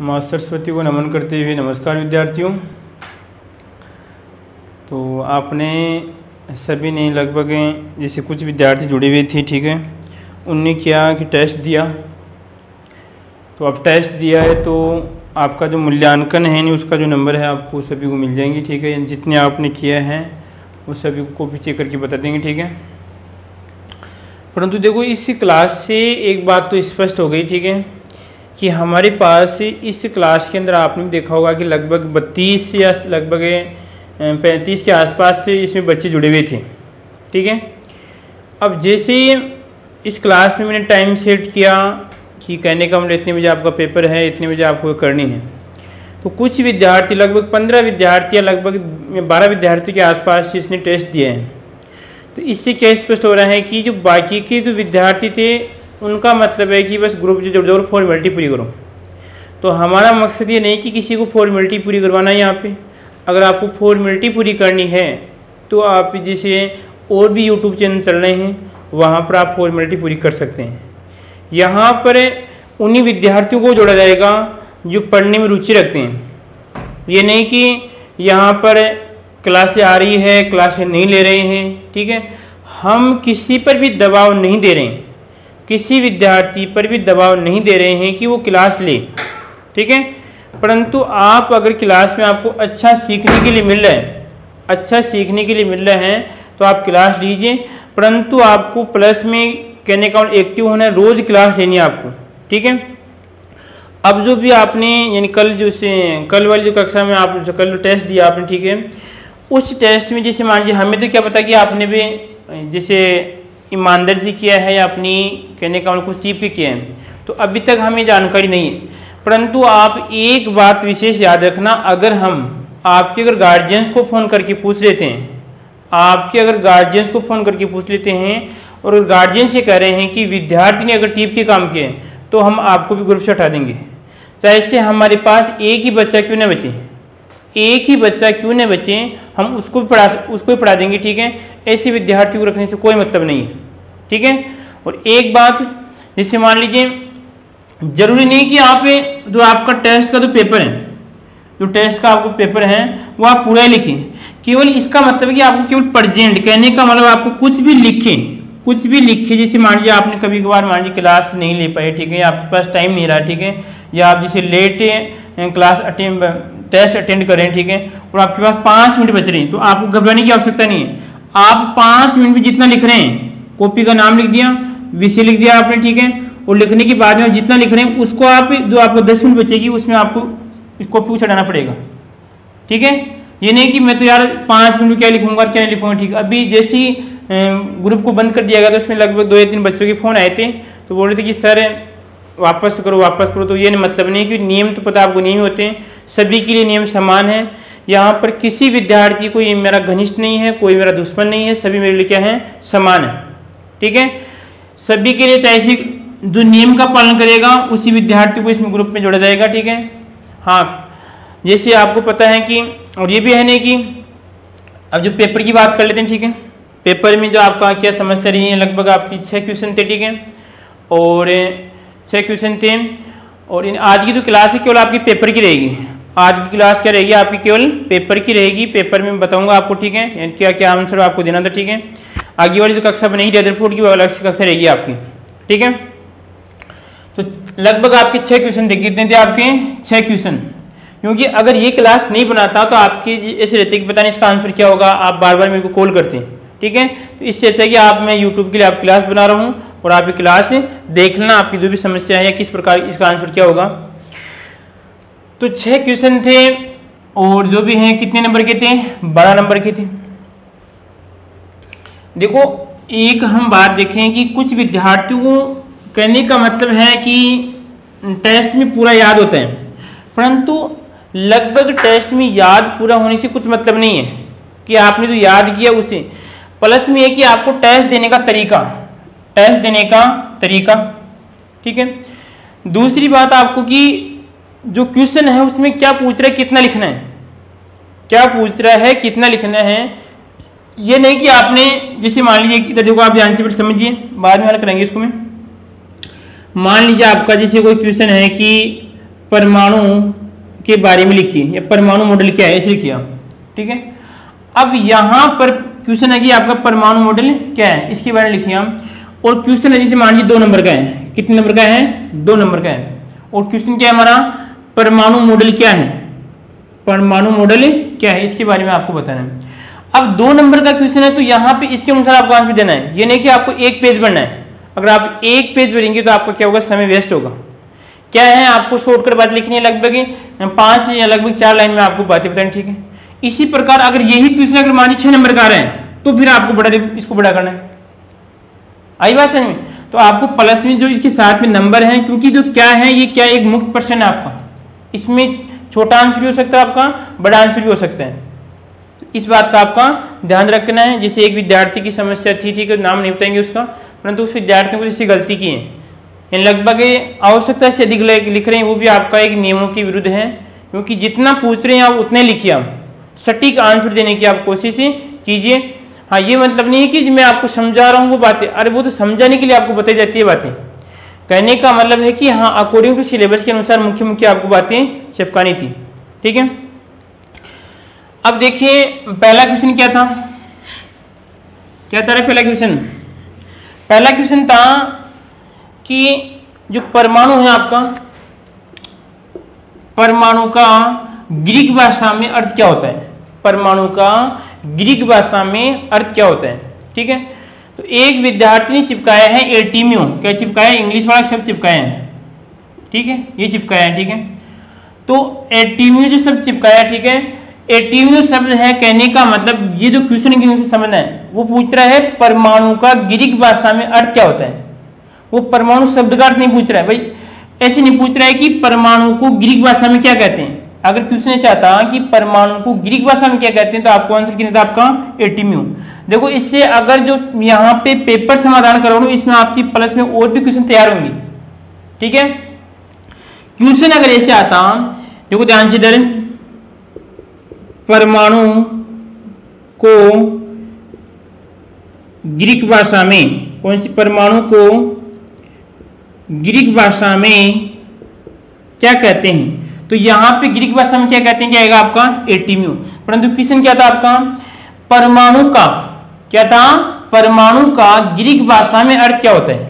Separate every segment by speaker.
Speaker 1: माँ सरस्वती को नमन करते हुए नमस्कार विद्यार्थियों। तो आपने सभी ने लगभग जैसे कुछ विद्यार्थी जुड़े हुए थे, ठीक है, उनने क्या कि टेस्ट दिया। तो अब टेस्ट दिया है तो आपका जो मूल्यांकन है नहीं, उसका जो नंबर है आपको सभी को मिल जाएंगे, ठीक है। जितने आपने किया है वो सभी को कॉपी चेक करके बता देंगे, ठीक है। परंतु देखो इस क्लास से एक बात तो स्पष्ट हो गई, ठीक है, कि हमारे पास इस क्लास के अंदर आपने देखा होगा कि लगभग 32 या लगभग 35 के आसपास से इसमें बच्चे जुड़े हुए थे, ठीक है। अब जैसे इस क्लास में मैंने टाइम सेट किया कि कहने का मतलब इतने बजे आपका पेपर है, इतने बजे आपको करनी है, तो कुछ विद्यार्थी लगभग 15 विद्यार्थी या लगभग 12 विद्यार्थियों के आसपास इसने टेस्ट दिए हैं। तो इससे क्या स्पष्ट हो रहा है कि जो बाकी के जो विद्यार्थी थे उनका मतलब है कि बस ग्रुप जो जरूर फॉर्मेलिटी पूरी करो। तो हमारा मकसद ये नहीं कि किसी को फॉर्मेलिटी पूरी करवाना है। यहाँ पे अगर आपको फॉर्मेलिटी पूरी करनी है तो आप जैसे और भी यूट्यूब चैनल चल रहे हैं वहाँ पर आप फॉर्मेलिटी पूरी कर सकते हैं। यहाँ पर उन्हीं विद्यार्थियों को जोड़ा जाएगा जो पढ़ने में रुचि रखते हैं। ये नहीं कि यहाँ पर क्लासें आ रही है, क्लासें नहीं ले रहे हैं, ठीक है। हम किसी पर भी दबाव नहीं दे रहे हैं, किसी विद्यार्थी पर भी दबाव नहीं दे रहे हैं कि वो क्लास ले, ठीक है। परंतु आप अगर क्लास में आपको अच्छा सीखने के लिए मिल रहा है, अच्छा सीखने के लिए मिल रहा है तो आप क्लास लीजिए। परंतु आपको प्लस में कहने का एक्टिव होना है, रोज़ क्लास लेनी है आपको, ठीक है। अब जो भी आपने यानी कल वाली जो कक्षा में आप जो कल टेस्ट दिया आपने, ठीक है, उस टेस्ट में जैसे मान लीजिए हमें तो क्या पता कि आपने भी जैसे ईमानदारी से किया है या अपनी कहने का कुछ चीप के किया है, तो अभी तक हमें जानकारी नहीं है। परंतु आप एक बात विशेष याद रखना, अगर हम आपके अगर गार्जियंस को फ़ोन करके पूछ लेते हैं, आपके अगर गार्जियंस को फ़ोन करके पूछ लेते हैं और गार्जियन से कह रहे हैं कि विद्यार्थी ने अगर टीप के काम किए तो हम आपको भी ग्रुप से हटा देंगे, चाहे इससे हमारे पास एक ही बच्चा क्यों न बचे, एक ही बच्चा क्यों न बचे, हम उसको भी पढ़ा देंगे, ठीक है। ऐसे विद्यार्थी को रखने से कोई मतलब नहीं है, ठीक है। और एक बात, जैसे मान लीजिए जरूरी नहीं कि आप जो आपका टेस्ट का जो पेपर है, जो टेस्ट का आपको पेपर है वो आप पूरा ही लिखें। केवल इसका मतलब है कि आपको केवल प्रेजेंट कहने का मतलब आपको कुछ भी लिखें, कुछ भी लिखिए। जैसे मान लीजिए आपने कभी कभार मान लीजिए क्लास नहीं ले पाए, ठीक है, आपके पास टाइम नहीं रहा, ठीक है, या आप जैसे लेट क्लास टेस्ट अटेंड करें, ठीक है, और आपके पास 5 मिनट बच रहे हैं, तो आपको घबराने की आवश्यकता नहीं है। आप 5 मिनट में जितना लिख रहे हैं, कॉपी का नाम लिख दिया, विषय लिख दिया आपने, ठीक है, और लिखने के बाद में जितना लिख रहे हैं उसको आप जो आपको 10 मिनट बचेगी उसमें आपको कॉपी को चढ़ाना पड़ेगा, ठीक है। ये नहीं कि मैं तो यार 5 मिनट में क्या लिखूंगा क्या नहीं लिखूंगा, ठीक है। अभी जैसे ही ग्रुप को बंद कर दिया गया तो उसमें लगभग 2 या 3 बच्चों के फ़ोन आए थे, तो बोल रहे थे कि सर वापस करो। तो ये मतलब नहीं कि नियम तो पता आपको नियम होते हैं, सभी के लिए नियम समान है। यहाँ पर किसी विद्यार्थी को ये मेरा घनिष्ठ नहीं है, कोई मेरा दुश्मन नहीं है, सभी मेरे लिए क्या है, समान है, ठीक है। सभी के लिए चाहे जो नियम का पालन करेगा उसी विद्यार्थी को इसमें ग्रुप में जोड़ा जाएगा, ठीक है। हाँ, जैसे आपको पता है कि और ये भी है नहीं कि अब जो पेपर की बात कर लेते हैं, ठीक है। पेपर में जो आपका क्या समस्या रही है, लगभग आपकी 6 क्वेश्चन थे, ठीक है, और 6 क्वेश्चन थे। और आज की जो क्लास है केवल आपकी पेपर की रहेगी। आज की क्लास क्या रहेगी आपकी, केवल पेपर की रहेगी। पेपर में बताऊंगा आपको, ठीक है, क्या क्या आंसर आपको देना था, ठीक है। आगे वाली जो कक्षा बनेगी रदरफोर्ड की वो अलग से कक्षा रहेगी आपकी, ठीक है। तो लगभग आपके 6 क्वेश्चन थे, कितने थे आपके 6 क्वेश्चन। क्योंकि अगर ये क्लास नहीं बनाता तो आपके ऐसे रहते कि पता नहीं इसका आंसर क्या होगा, आप बार बार मेरे को कॉल करते हैं, ठीक है। तो इससे अच्छा है कि आप मैं यूट्यूब के लिए आप क्लास बना रहा हूँ और आप ये क्लास देख लेना, आपकी जो भी समस्या है या किस प्रकार इसका आंसर क्या होगा। तो 6 क्वेश्चन थे और जो भी हैं कितने नंबर के थे, 12 नंबर के थे। देखो एक हम बात देखें कि कुछ विद्यार्थियों को कहने का मतलब है कि टेस्ट में पूरा याद होता है, परंतु लगभग टेस्ट में याद पूरा होने से कुछ मतलब नहीं है कि आपने जो याद किया उसे। प्लस में है कि आपको टेस्ट देने का तरीका, ठीक है। दूसरी बात आपको कि जो क्वेश्चन है उसमें क्या पूछ रहा है, कितना लिखना है, क्या पूछ रहा है, कितना लिखना है। ये नहीं कि आपने जैसे मान लीजिए इधर देखो, आप ध्यान से समझिए, बाद में हल करेंगे इसको। मैं मान लीजिए आपका जैसे कोई क्वेश्चन है कि परमाणु के बारे में लिखिए, या परमाणु मॉडल क्या है ऐसे लिखिए, ठीक है। अब यहाँ पर क्वेश्चन है कि आपका परमाणु मॉडल क्या है, इसके बारे में लिखिए हम। और क्वेश्चन है जैसे मान लीजिए 2 नंबर का है, कितने नंबर का है, 2 नंबर का है। और क्वेश्चन क्या है हमारा, परमाणु मॉडल क्या है, परमाणु मॉडल क्या है, इसके बारे में आपको बताना है। अब 2 नंबर का क्वेश्चन है तो यहाँ पे इसके अनुसार आपको आंसर देना है, ये नहीं कि आपको एक पेज बनना है। अगर आप एक पेज भरेंगे तो आपका क्या होगा, समय वेस्ट होगा। क्या है, आपको शॉर्टकट बात लिखनी है, लगभग 5 या लगभग 4 लाइन में आपको बातें बतानी, ठीक है। इसी प्रकार अगर यही क्वेश्चन अगर मान लीजिए 6 नंबर का आ रहे हैं तो फिर आपको इसको बड़ा करना है। आई बात समझ में? तो आपको प्लस में जो इसके साथ में नंबर है, क्योंकि जो क्या है ये क्या एक मुक्त प्रश्न है आपका, इसमें छोटा आंसर भी हो सकता है आपका, बड़ा आंसर भी हो सकता है। तो इस बात का आपका ध्यान रखना है। जैसे एक विद्यार्थी की समस्या थी, ठीक है, नाम नहीं बताएंगे उसका, परंतु उस विद्यार्थी को जैसी गलती की है, लगभग आवश्यकता से अधिक लिख रहे हैं, वो भी आपका एक नियमों के विरुद्ध है। क्योंकि जितना पूछ रहे हैं आप उतने लिखिए, आप सटीक आंसर देने की आप कोशिश कीजिए। हाँ, ये मतलब नहीं है कि मैं आपको समझा रहा हूँ वो बातें, अरे वो तो समझाने के लिए आपको बताई जाती है बातें। कहने का मतलब है कि हाँ, अकॉर्डिंग टू सिलेबस के अनुसार मुख्य मुख्य आपको बातें चिपकानी थी, ठीक है। अब देखिए पहला क्वेश्चन क्या था, क्या था पहला क्वेश्चन? पहला क्वेश्चन था कि जो परमाणु है आपका, परमाणु का ग्रीक भाषा में अर्थ क्या होता है, परमाणु का ग्रीक भाषा में अर्थ क्या होता है, ठीक है। तो एक विद्यार्थी ने चिपकाया है एटीम्यू, क्या चिपकाया है, इंग्लिश वाला शब्द चिपकाया है, ठीक है, ये चिपकाया है, ठीक है। तो एटीम्यू जो शब्द चिपकाया, ठीक है, एटीम्यू शब्द है, कहने का मतलब ये जो क्वेश्चन की उनसे समझना है, वो पूछ रहा है परमाणु का ग्रीक भाषा में अर्थ क्या होता है। वो परमाणु शब्द का अर्थ नहीं पूछ रहा है भाई, ऐसे नहीं पूछ रहा है कि परमाणु को ग्रीक भाषा में क्या कहते हैं। अगर क्वेश्चन चाहता कि परमाणु को ग्रीक भाषा में क्या कहते हैं तो आपको आंसर कितना था आपका एटीम्यू। देखो इससे अगर जो यहाँ पे पेपर समाधान करोगे इसमें आपकी प्लस में और भी क्वेश्चन तैयार होंगे, ठीक है। क्वेश्चन अगर ऐसे आता, देखो ध्यान से इधर, परमाणु को ग्रीक भाषा में, कौन सी, परमाणु को ग्रीक भाषा में क्या कहते हैं, तो यहां पे ग्रीक भाषा में क्या कहते हैं, क्या आएगा आपका एटीम्यू। परंतु क्वेश्चन क्या था आपका, परमाणु का क्या था, परमाणु का ग्रीक भाषा में अर्थ क्या होता है,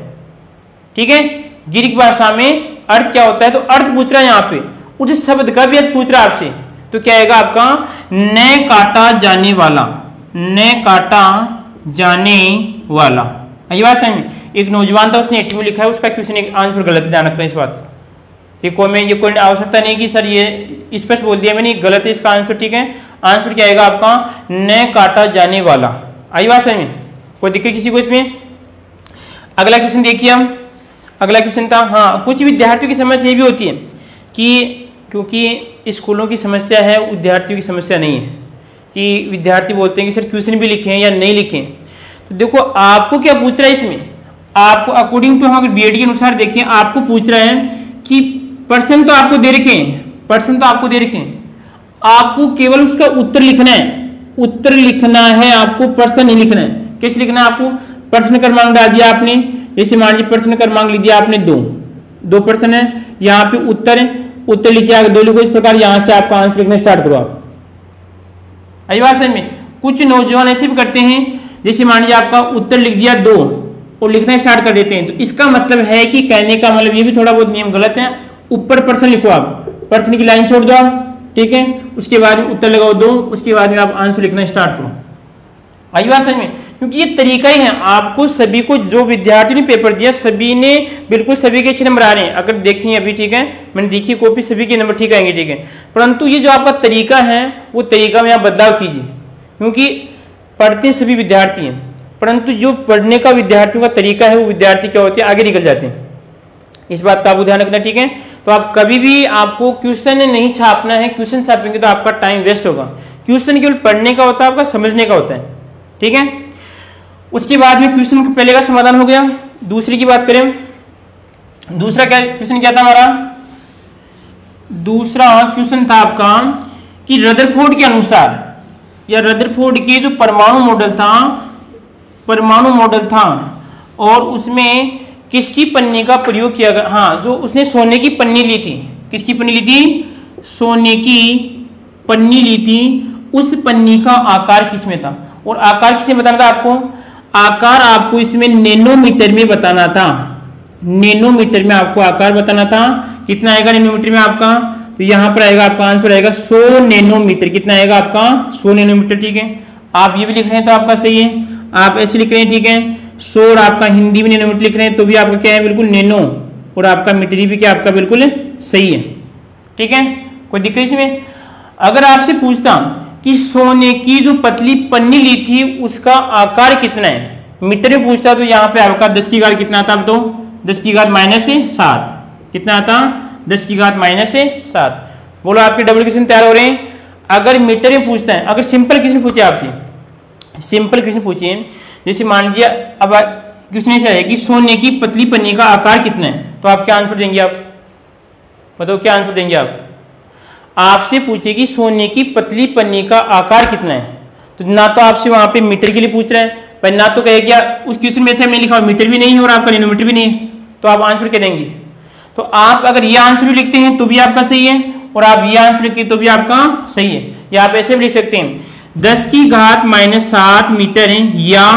Speaker 1: ठीक है, ग्रीक भाषा में अर्थ क्या होता है। तो अर्थ पूछ रहा है यहाँ पे, उस शब्द का भी अर्थ पूछ रहा है आपसे, तो क्या आएगा आपका न काटा जाने वाला, न काटा जाने वाला। ये बात समझ में? एक नौजवान था, उसने एटीम्यू लिखा है, उसका क्वेश्चन आंसर गलत, ध्यान रखना इस बात का। ये कोई आवश्यकता नहीं कि सर ये स्पष्ट बोल दिया मैंने, गलत है इसका आंसर, ठीक है। आंसर क्या आएगा आपका न काटा जाने वाला। आई बात समझ में? कोई दिक्कत किसी को इसमें? अगला क्वेश्चन देखिए हम, अगला क्वेश्चन था, हाँ, कुछ विद्यार्थियों की समस्या ये भी होती है कि क्योंकि स्कूलों की समस्या है, विद्यार्थियों की समस्या नहीं है, कि विद्यार्थी बोलते हैं कि सर क्वेश्चन भी लिखें या नहीं लिखें। तो देखो आपको क्या पूछ रहा है इसमें, आपको अकॉर्डिंग टू हम अगर बीएड के अनुसार देखें, आपको पूछ रहा है कि प्रश्न तो आपको दे रखे हैं, प्रश्न तो आपको दे रखे हैं, आपको केवल उसका उत्तर लिखना है, उत्तर लिखना है आपको, प्रश्न नहीं लिखना है। कैसे लिखना है आपको, प्रश्न क्रमांक डाल दिया आपने, जैसे मान लीजिए प्रश्न क्रमांक लिख दिया आपने दो प्रश्न है, यहाँ पे उत्तर है, उत्तर लिखिए आगे 2 लिखो, इस प्रकार यहाँ से आपका आंसर लिखना स्टार्ट करो आप। आई बात समझ में? कुछ नौजवान ऐसे भी करते हैं, जैसे मान लीजिए आपका उत्तर लिख दिया 2 और लिखना स्टार्ट कर देते हैं, तो इसका मतलब है कि कहने का मतलब ये भी थोड़ा बहुत नियम गलत है। ऊपर प्रश्न लिखो आप, प्रश्न की लाइन छोड़ दो आप, ठीक है, उसके बाद में उत्तर लगाओ 2, उसके बाद में आप आंसर लिखना स्टार्ट करो। आई बात समझ में? क्योंकि ये तरीका ही है, आपको सभी को जो विद्यार्थी ने पेपर दिया सभी ने बिल्कुल सभी के अच्छे नंबर आ रहे हैं। अगर देखें अभी, ठीक है, मैंने देखी कॉपी, सभी के नंबर ठीक आएंगे, ठीक है। परंतु ये जो आपका तरीका है वो तरीका में आप बदलाव कीजिए, क्योंकि पढ़ते सभी विद्यार्थी हैं, परंतु जो पढ़ने का विद्यार्थियों का तरीका है वो विद्यार्थी क्या होते हैं, आगे निकल जाते हैं। इस बात का आपको ध्यान रखना, ठीक है। तो आप कभी भी आपको क्वेश्चन नहीं छापना है, क्वेश्चन छापेंगे तो आपका टाइम वेस्ट होगा। क्वेश्चन केवल पढ़ने का होता है, आपका समझने का होता है, ठीक है। उसके बाद में क्वेश्चन पहले का समाधान हो गया। दूसरी की बात करें, दूसरा क्या क्वेश्चन क्या था हमारा, दूसरा क्वेश्चन था आपका कि रदरफोर्ड के अनुसार, या रदरफोर्ड के जो परमाणु मॉडल था और उसमें किसकी पन्नी का प्रयोग किया गया। हाँ, जो उसने सोने की पन्नी ली थी, किसकी पन्नी ली थी? सोने की पन्नी ली थी। उस पन्नी का आकार किसमें था? और आकार किसने बताना था आपको? आकार आपको इसमें नैनोमीटर में बताना था। नैनोमीटर में आपको आकार बताना था। कितना आएगा नैनोमीटर में आपका? तो यहां पर आएगा आपका आंसर आएगा 100 नैनोमीटर। कितना आएगा आपका? 100 नैनोमीटर। ठीक है, आप ये भी लिख रहे हैं तो आपका सही है, आप ऐसे लिख रहे हैं, ठीक है 100 और आपका हिंदी में नैनोमीटर लिख रहे हैं तो भी आपका क्या है? बिल्कुल नैनो, और आपका मीटर भी क्या आपका बिल्कुल सही है। ठीक है, कोई दिक्कत इसमें? अगर आपसे पूछता कि सोने की जो पतली पन्नी ली थी उसका आकार कितना है, मीटर में पूछता, तो यहाँ पे आपका 10 की घात कितना आता? तो 10 की घात -7। कितना आता? 10 की घात -7। बोलो आपके डबल क्वेश्चन तैयार हो रहे हैं। अगर मीटर में पूछता है, अगर सिंपल क्वेश्चन पूछे आपसे, सिंपल क्वेश्चन पूछिए, जैसे मान लीजिए अब क्वेश्चन ऐसा है कि सोने की पतली पन्नी का आकार कितना है, तो आप क्या आंसर देंगे? आप बताओ क्या आंसर देंगे आप? आपसे पूछे कि सोने की पतली पन्नी का आकार कितना है, तो ना तो आपसे वहां पे मीटर के लिए पूछ रहा है, पर ना तो कहे कि उस क्वेश्चन में से हमने लिखा मीटर भी नहीं है और आपका नैनोमीटर भी नहीं है, तो आप आंसर क्या देंगे? तो आप अगर ये आंसर भी लिखते हैं तो भी आपका सही है, और आप ये आंसर लिखते हैं तो भी आपका सही है। या आप ऐसे भी लिख सकते हैं 10 की घात -7 मीटर है, या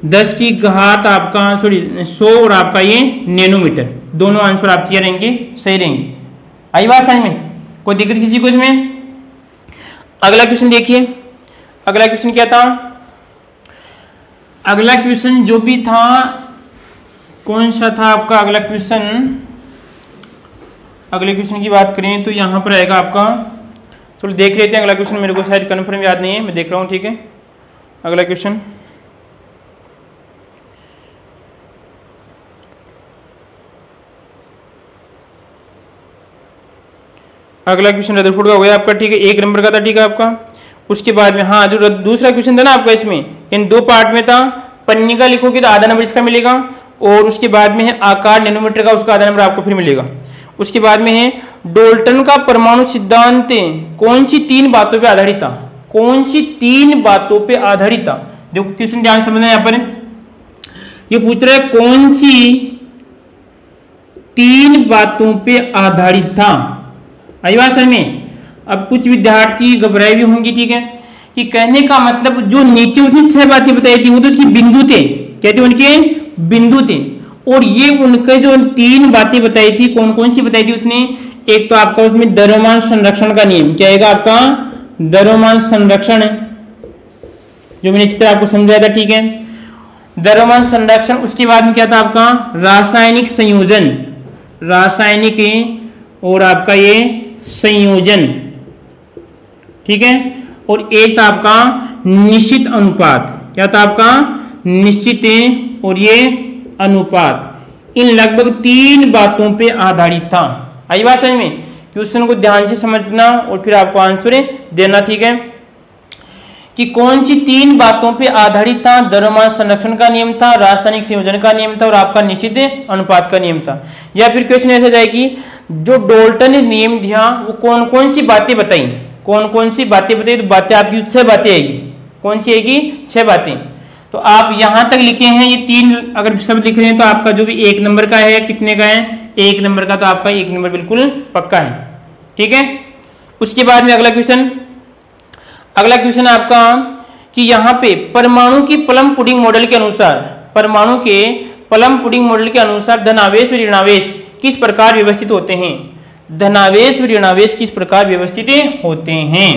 Speaker 1: 10 की घात आपका 100 और आपका ये नैनोमीटर। दोनों आंसर आपके क्या रहेंगे? सही रहेंगे। आई बात समझ में? कोई दिक्कत किसी को इसमें? अगला क्वेश्चन देखिए, अगला क्वेश्चन क्या था? अगला क्वेश्चन जो भी था, कौन सा था आपका अगला क्वेश्चन? अगले क्वेश्चन की बात करें तो यहां पर आएगा आपका, चलो देख लेते हैं अगला क्वेश्चन, मेरे को शायद कन्फर्म याद नहीं है, मैं देख रहा हूं। ठीक है, अगला क्वेश्चन रदरफोर्ड का हो गया आपका। ठीक है, 1 नंबर का था। ठीक है आपका, उसके बाद में हाँ जो दूसरा क्वेश्चन था ना आपका, इसमें इन 2 पार्ट में था। पन्नी का लिखोगे तो आधा नंबर इसका मिलेगा, और उसके बाद में है आकार नैनोमीटर का, उसका आधा नंबर आपको फिर मिलेगा। उसके बाद में है डाल्टन का परमाणु सिद्धांत कौन सी 3 बातों पे आधारित था? कौन सी 3 बातों पे आधारित था? देखो क्वेश्चन ध्यान समझना, यहाँ पर ये पूछ रहा है कौन सी 3 बातों पे आधारित था। आई बात सर में? अब कुछ विद्यार्थी घबराए भी होंगे, ठीक है, कि कहने का मतलब जो नीचे उसने 6 बातें बताई थी वो तो उसकी बिंदु थे, कहते उनके बिंदु थे, और ये उनके जो 3 बातें बताई थी, कौन कौन सी बताई थी उसने? एक तो आपका उसमें द्रव्यमान संरक्षण का नियम, क्या आएगा आपका? द्रव्यमान संरक्षण, जो मैंने चित्र आपको समझाया था। ठीक है, द्रव्यमान संरक्षण। उसके बाद में क्या था आपका? रासायनिक संयोजन, रासायनिक और आपका ये संयोजन। ठीक है, और एक था आपका निश्चित अनुपात, क्या था आपका? निश्चित और ये अनुपात। इन लगभग 3 बातों पे आधारित था। आई बात समझ में? क्वेश्चन को ध्यान से समझना और फिर आपको आंसर देना। ठीक है, कि कौन सी 3 बातों पे आधारित था? द्रव्यमान संरक्षण का नियम था, रासायनिक संयोजन का नियम था, और आपका निश्चित अनुपात का नियम था। या फिर क्वेश्चन ऐसा जाए कि जो डाल्टन ने नियम दिया वो कौन कौन सी बातें बताई, कौन कौन सी बातें बताई? तो बातें आपकी 6 बातें आएगी। कौन सी आएगी? 6 बातें। तो आप यहां तक लिखे हैं ये 3, अगर शब्द लिख रहे हैं तो आपका जो भी 1 नंबर का है, कितने का है? 1 नंबर का, तो आपका 1 नंबर बिल्कुल पक्का है। ठीक है, उसके बाद में अगला क्वेश्चन, अगला क्वेश्चन आपका कि यहाँ पे परमाणु की प्लम पुडिंग मॉडल के अनुसार, परमाणु के प्लम पुडिंग मॉडल के अनुसार धनावेश और ऋणावेश किस प्रकार व्यवस्थित होते हैं? धनावेश और ऋणावेश किस प्रकार व्यवस्थित होते हैं?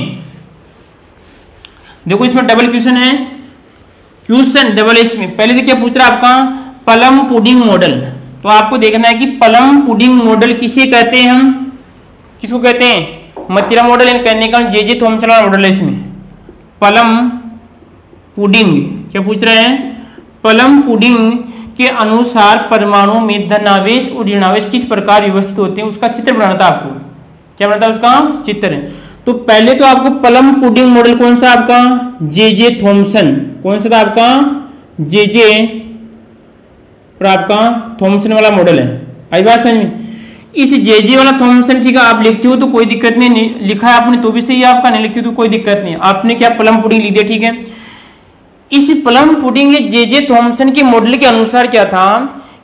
Speaker 1: देखो इसमें डबल क्वेश्चन है, क्वेश्चन डबल इसमें पहले देखिए पूछ रहा है आपका प्लम पुडिंग मॉडल। तो आपको देखना है कि प्लम पुडिंग मॉडल किसे कहते हैं? हम किसको कहते हैं? मथिरा मॉडल। कहने का जे थॉमसन वाला मॉडल है। इसमें प्लम पुडिंग क्या पूछ रहे हैं? प्लम पुडिंग के अनुसार परमाणु में धनावेश और ऋणावेश किस प्रकार व्यवस्थित होते हैं, उसका चित्र बनाना था आपको। क्या बनाना था? उसका चित्र। तो पहले तो आपको प्लम पुडिंग मॉडल कौन सा आपका? J Thomson. कौन सा था आपका? जे और आपका थॉमसन वाला मॉडल है। आई बात समझ में? इस जे वाला थॉमसन, ठीक है, आप लिखते हो तो कोई दिक्कत नहीं, लिखा है आपने तो भी सही है आपका, नहीं लिखते तो कोई दिक्कत नहीं। आपने क्या प्लम पुडिंग लिख दिया। ठीक है, इस प्लम पुडिंग जे थॉमसन के मॉडल के अनुसार क्या था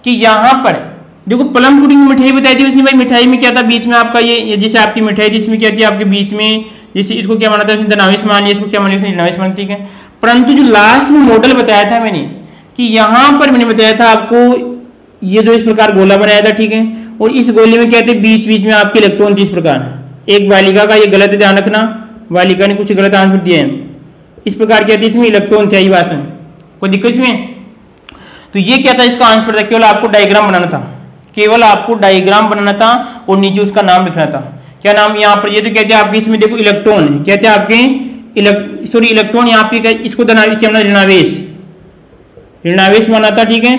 Speaker 1: कि यहां पर देखो प्लम पुडिंग मिठाई बताई थी उसने भाई, मिठाई में क्या था बीच में आपका ये जैसे आपकी मिठाई थी इसमें क्या थी आपके बीच में, जैसे इसको क्या माना था उसने दनाविस मान, इसको क्या माना उसने दनाविस मान, ठीक है। परंतु जो लास्ट में मॉडल बताया था मैंने कि यहाँ पर मैंने बताया था आपको ये जो इस प्रकार गोला बनाया था, ठीक है, और इस गोले में क्या थे बीच बीच में आपके इलेक्ट्रॉन थे इस प्रकार। एक बालिका का ये गलत है, ध्यान रखना, बालिका ने कुछ गलत आंसर दिए हैं। इस प्रकार क्या थे इसमें इलेक्ट्रॉन थे, बस में कोई दिक्कत इसमें। तो ये क्या था इसका आंसर था, केवल आपको डायग्राम बनाना था, केवल आपको डायग्राम बनाना था और नीचे उसका नाम लिखना था। क्या नाम यहाँ पर, ये तो कहते हैं आपके इसमें देखो इलेक्ट्रॉन है, कहते हैं आपके इलेक्ट्रॉन यहाँ पे इसको ऋणावेश, ऋणावेश माना था, ठीक है।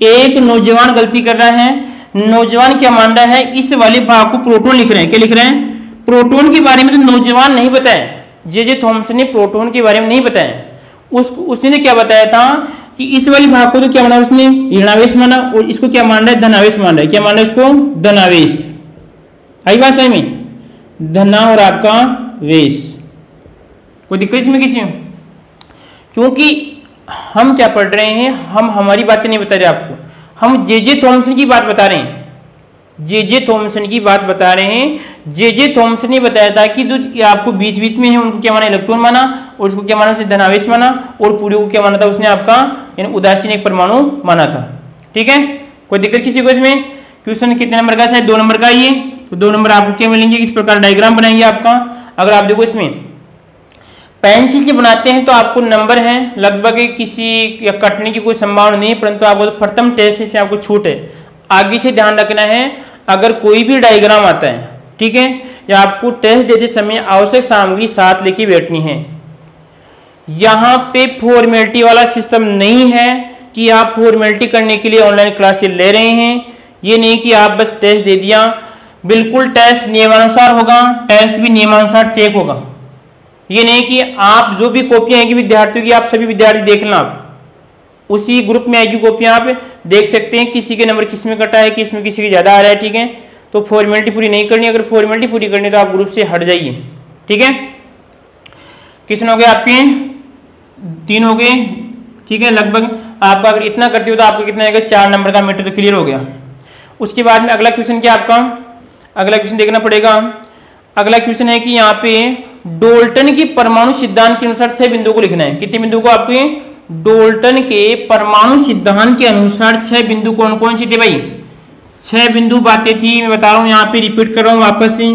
Speaker 1: एक नौजवान गलती कर रहा है, नौजवान क्या मान रहा है, इस वाले भाग को प्रोटॉन लिख रहे हैं, क्या लिख रहे हैं, प्रोटॉन के बारे में तो नौजवान नहीं बताया, जे थॉमसन ने प्रोटॉन के बारे में नहीं बताया, उसने क्या बताया था कि इस वाली भाग को तो क्या माना उसने ऋणावेश माना, और इसको क्या मान रहा है धनावेश मान रहा है, क्या मान रहा है इसको धनावेश। आई बात सही में, धना और आपका वेश, कोई दिक्कत इसमें किसी, क्योंकि हम क्या पढ़ रहे हैं, हम हमारी बातें नहीं बता रहे आपको, हम जे थॉमसन की बात बता रहे हैं, जे थॉमसन की बात बता रहे हैं। जे थॉमसन ने बताया था कि जो आपको बीच बीच में है उनको क्या माना इलेक्ट्रॉन माना, और उसको क्या माना उसने धनावेश माना, और पूरे को क्या माना था उसने आपका यानी उदासीन एक परमाणु माना था, ठीक है। कोई दिक्कत किसी को इसमें। क्वेश्चन कितने नंबर का है, 2 नंबर का ये, तो 2 नंबर आपको क्या मिलेंगे, इस प्रकार डायग्राम बनाएंगे आपका। अगर आप देखो इसमें पेंसिल से बनाते हैं तो आपको नंबर है लगभग किसी या कटने की कोई संभावना नहीं है, परंतु आपको प्रथम टेस्ट से आपको छूट है। आगे से ध्यान रखना है, अगर कोई भी डायग्राम आता है, ठीक है, या आपको टेस्ट देते समय आवश्यक सामग्री साथ लेके बैठनी है। यहाँ पे फॉर्मेलिटी वाला सिस्टम नहीं है कि आप फॉर्मेलिटी करने के लिए ऑनलाइन क्लासेस ले रहे हैं, ये नहीं कि आप बस टेस्ट दे दिया, बिल्कुल टेस्ट नियमानुसार होगा, टेस्ट भी नियमानुसार चेक होगा। ये नहीं कि आप जो भी कॉपियां आएंगी विद्यार्थियों की, आप सभी विद्यार्थी देखना, आप उसी ग्रुप में आएगी कॉपियां, आप देख सकते हैं किसी के नंबर किस में कटा है, किस में किसी के ज्यादा आ रहा है, ठीक है। तो फॉर्मेलिटी पूरी नहीं करनी, अगर फॉर्मेलिटी पूरी करनी तो आप ग्रुप से हट जाइए, ठीक है। कितने हो गए आपके, 3 हो गए, ठीक है। लगभग आपका अगर इतना करते हो तो आपको कितना आएगा, 4 नंबर का मीटर तो क्लियर हो गया। उसके बाद में अगला क्वेश्चन क्या आपका, अगला क्वेश्चन देखना पड़ेगा। अगला क्वेश्चन है कि यहाँ पे डाल्टन की परमाणु सिद्धांत के अनुसार 6 बिंदुओं को लिखना है। कितने बिंदु को आपके, डाल्टन के परमाणु सिद्धांत के अनुसार 6 बिंदु कौन कौन सी थे भाई, 6 बिंदु बातें थी, मैं बता रहा हूँ, यहाँ पे रिपीट कर रहा हूँ वापस से।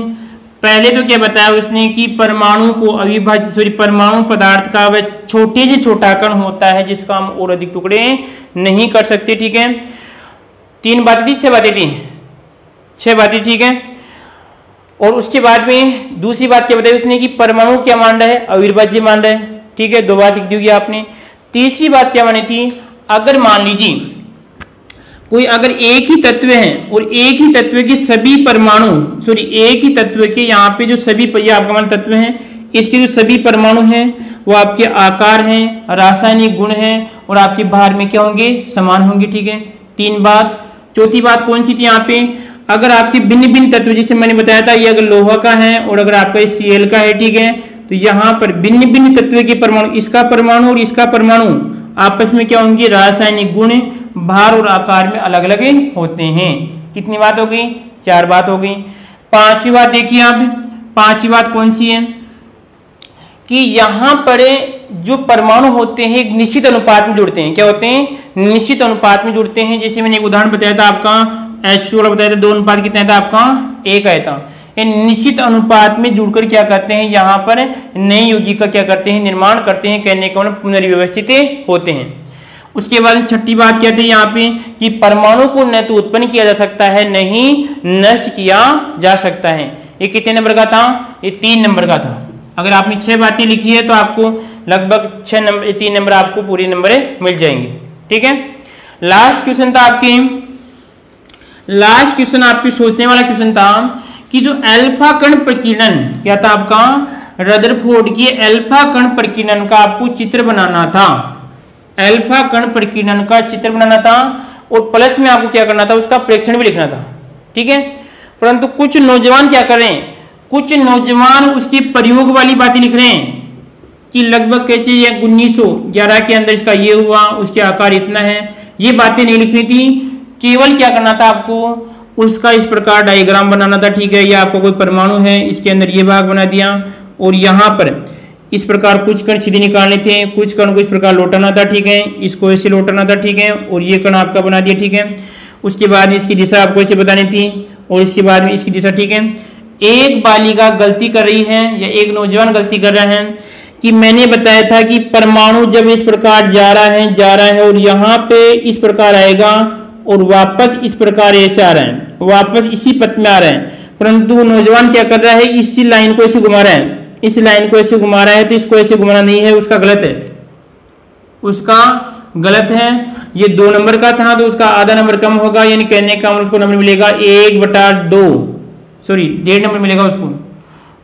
Speaker 1: पहले तो क्या बताया उसने कि परमाणु को अविभाज्य परमाणु पदार्थ का वह छोटे से छोटा कण होता है जिसका हम और अधिक टुकड़े नहीं कर सकते, ठीक है। 3 बातें थी, 6 बातें थी, 6 बातें, ठीक है। और उसके बाद में दूसरी बात क्या बताई उसने कि परमाणु क्या मान रहा है, अविभाज्य मान रहा है, ठीक है, 2 बात लिख दी होगी आपने। तीसरी बात क्या मानी थी, अगर मान लीजिए कोई अगर एक ही तत्व है और एक ही तत्व के सभी परमाणु एक ही तत्व के यहाँ पे जो सभी ये आपका मान तत्व हैं, इसके जो सभी परमाणु हैं वो आपके आकार हैं, रासायनिक गुण हैं और आपके भार में क्या होंगे, समान होंगे, ठीक है। 3 बात। चौथी बात कौन सी थी यहाँ पे, अगर आपके भिन्न भिन्न तत्व, जैसे मैंने बताया था ये अगर लोहा का है और अगर आपका Cl का है, ठीक है, तो यहाँ पर भिन्न भिन्न तत्व के परमाणु, इसका परमाणु और इसका परमाणु आपस में क्या होंगे, रासायनिक गुण, भार और आकार में अलग अलग होते हैं। कितनी बात हो गई, 4 बात हो गई। 5वीं बात देखिए आप, 5वीं बात कौन सी है कि यहाँ पर जो परमाणु होते हैं एक निश्चित अनुपात में जुड़ते हैं। क्या होते हैं, निश्चित अनुपात में जुड़ते हैं। जैसे मैंने एक उदाहरण बताया था आपका H2 वाला बताया था, 2 अनुपात कितना था आपका, 1 आया था। निश्चित अनुपात में जुड़कर क्या करते हैं, यहाँ पर नई यौगिक का क्या करते हैं, निर्माण करते हैं, कहने का मतलब पुनर्व्यवस्थित होते हैं। उसके बाद 6ठी बात कहते हैं यहाँ पे कि परमाणु को न तो उत्पन्न किया जा सकता है न ही नष्ट किया जा सकता है। ये कितने नंबर का था, ये 3 नंबर का था। अगर आपने 6 बातें लिखी है तो आपको लगभग 6 नंबर, 3 नंबर आपको पूरे नंबर मिल जाएंगे, ठीक है। लास्ट क्वेश्चन था आपके, लास्ट क्वेश्चन आपके सोचने वाला क्वेश्चन था कि जो अल्फा कण प्रकीर्णन क्या था आपका, रदरफोर्ड की अल्फा कण प्रकीर्णन का आपको चित्र बनाना था, अल्फा कण प्रकीर्णन का चित्र बनाना था और प्लस में आपको क्या करना था, उसका प्रेक्षण भी लिखना था, ठीक है। परंतु कुछ नौजवान क्या कर रहे हैं, कुछ नौजवान उसकी प्रयोग वाली बातें लिख रहे हैं कि लगभग कैसे 1911 के अंदर इसका ये हुआ, उसके आकार इतना है, ये बातें नहीं लिखनी थी। केवल क्या करना था आपको, उसका इस प्रकार डायग्राम बनाना था, ठीक है। या आपको कोई परमाणु है, इसके अंदर ये भाग बना दिया और यहाँ पर इस प्रकार कुछ कण सीधे निकालने थे, कुछ कण को इस प्रकार लौटाना था, ठीक है। इसको ऐसे लौटाना था, ठीक है। और ये कण आपका बना दिया, ठीक है। उसके बाद इसकी दिशा आपको ऐसे बतानी थी और इसके बाद में इसकी दिशा, ठीक है। एक बालिका गलती कर रही है या एक नौजवान गलती कर रहा है कि मैंने बताया था कि परमाणु जब इस प्रकार जा रहा है और यहाँ पे इस प्रकार आएगा और वापस इस प्रकार ऐसे आ रहा है, वापस इसी पथ में आ रहा है, परंतु नौजवान क्या कर रहा है, इसी लाइन को ऐसे घुमा रहा है, इस लाइन को ऐसे घुमा रहा है। तो इसको ऐसे घुमाना नहीं है, उसका गलत है, उसका गलत है। ये 2 नंबर का था तो उसका आधा नंबर कम होगा, यानी कहने का उसको नंबर मिलेगा 1/2, सॉरी 1.5 नंबर मिलेगा उसको।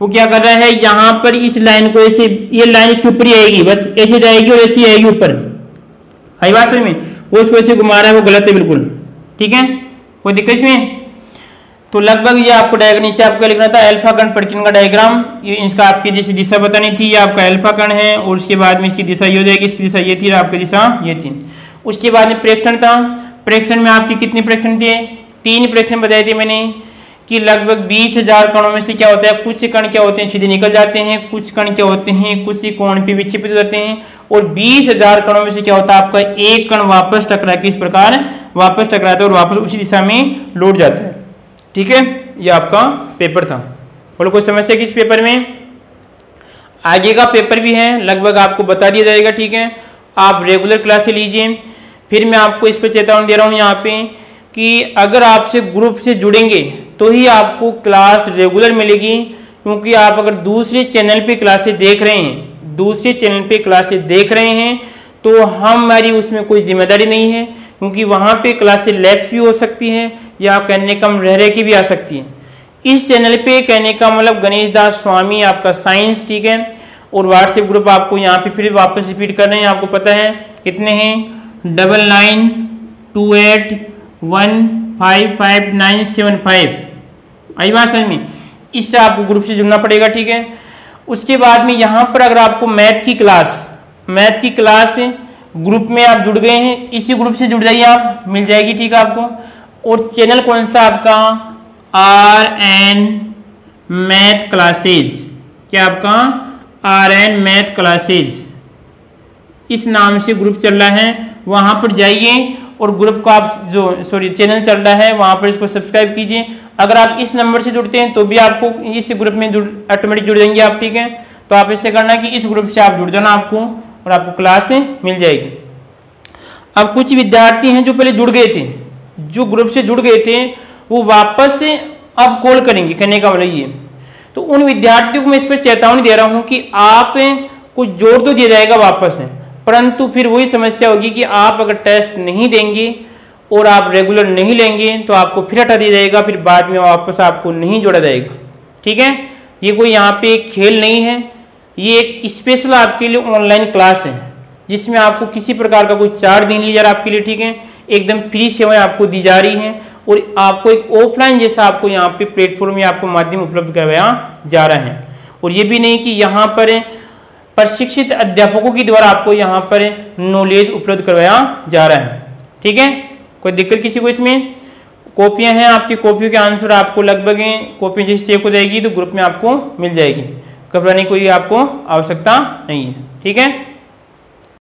Speaker 1: वो क्या कर रहा है, यहाँ पर इस लाइन को ऐसे, ये लाइन इसके ऊपर ही आएगी, बस ऐसे जाएगी और ऐसे आएगी ऊपर, आई बात समझ में। वो इसको ऐसे घुमा रहा है, वो गलत है बिल्कुल, ठीक है। कोई दिक्कत इसमें? तो लगभग ये आपको डायग्राम नीचे आपको लिखना था अल्फा कण परिचलन का डायग्राम। ये इसका आपकी जैसी दिशा बतानी थी, ये आपका अल्फा कण है और उसके बाद में इसकी दिशा ये हो जाएगी, इसकी दिशा ये थी और आपकी दिशा ये थी। उसके बाद में प्रेक्षण था। प्रेक्षण में आपके कितने प्रेक्षण थे? 3 प्रेक्षण बताए थे मैंने कि लगभग 20,000 कणों में से क्या होता है, कुछ कण क्या होते हैं सीधे निकल जाते हैं, कुछ कण क्या होते हैं कुछ ही कोण पे विक्षेपित हो जाते हैं, और 20,000 कणों में से क्या होता है आपका एक कण वापस टकरा के इस प्रकार वापस टकराता है और वापस उसी दिशा में लौट जाता है, ठीक है। ये आपका पेपर था। बोलो कोई समस्या किस पेपर में? आगे का पेपर भी है, लगभग आपको बता दिया जाएगा, ठीक है। आप रेगुलर क्लासेस लीजिए। फिर मैं आपको इस पर चेतावनी दे रहा हूँ यहाँ पे कि अगर आपसे ग्रुप से जुड़ेंगे तो ही आपको क्लास रेगुलर मिलेगी, क्योंकि आप अगर दूसरे चैनल पे क्लासेस देख रहे हैं, तो हमारी उसमें कोई जिम्मेदारी नहीं है, क्योंकि वहाँ पे क्लासेस लेफ्ट भी हो सकती है या कहने का रह के भी आ सकती है। इस चैनल पे कहने का मतलब गणेश दास स्वामी आपका साइंस, ठीक है। और व्हाट्सएप ग्रुप आपको यहाँ पे फिर वापस रिपीट कर रहे हैं, आपको पता है कितने हैं, 9928155975। आई बात समझ में? इससे आपको ग्रुप से जुड़ना पड़ेगा, ठीक है। उसके बाद में यहाँ पर अगर आपको मैथ की क्लास ग्रुप में आप जुड़ गए हैं, इसी ग्रुप से जुड़ जाइए, आप मिल जाएगी, ठीक है आपको। और चैनल कौन सा आपका? RN math classes. क्या आपका? RN मैथ क्लासेज, इस नाम से ग्रुप चल रहा है। वहां पर जाइए और ग्रुप को आप चैनल चल रहा है वहां पर इसको सब्सक्राइब कीजिए। अगर आप इस नंबर से जुड़ते हैं तो भी आपको इस ग्रुप में ऑटोमेटिक जुड़ जाएंगे आप, ठीक है। तो आप इससे करना कि इस ग्रुप से आप जुड़ जाना आपको, और आपको क्लास मिल जाएगी। अब कुछ विद्यार्थी हैं जो पहले जुड़ गए थे, जो ग्रुप से जुड़ गए थे, वो वापस से अब कॉल करेंगे, कहने का मतलब ये। तो उन विद्यार्थियों को मैं इस पर चेतावनी दे रहा हूं कि आप कुछ जोड़ तो दिया जाएगा वापस है, परंतु फिर वही समस्या होगी कि आप अगर टेस्ट नहीं देंगे और आप रेगुलर नहीं लेंगे तो आपको फिर हटा दिया जाएगा, फिर बाद में वापस आपको नहीं जोड़ा जाएगा, ठीक है। ये कोई यहाँ पे एक खेल नहीं है, ये एक स्पेशल आपके लिए ऑनलाइन क्लास है, जिसमें आपको किसी प्रकार का कोई चार्ज नहीं लिया जा रहा आपके लिए, ठीक है। एकदम फ्री सेवाएं आपको दी जा रही हैं और आपको एक ऑफलाइन जैसा आपको यहाँ पे प्लेटफॉर्म या आपको माध्यम उपलब्ध करवाया जा रहा है। और ये भी नहीं कि यहाँ पर प्रशिक्षित अध्यापकों के द्वारा आपको यहाँ पर नॉलेज उपलब्ध करवाया जा रहा है, ठीक है। कोई दिक्कत किसी को इसमें? कॉपियां हैं, आपकी कॉपियों के आंसर आपको लगभग कॉपी जैसे चेक हो जाएगी तो ग्रुप में आपको मिल जाएगी, घबराने की कोई आपको आवश्यकता नहीं है, ठीक है।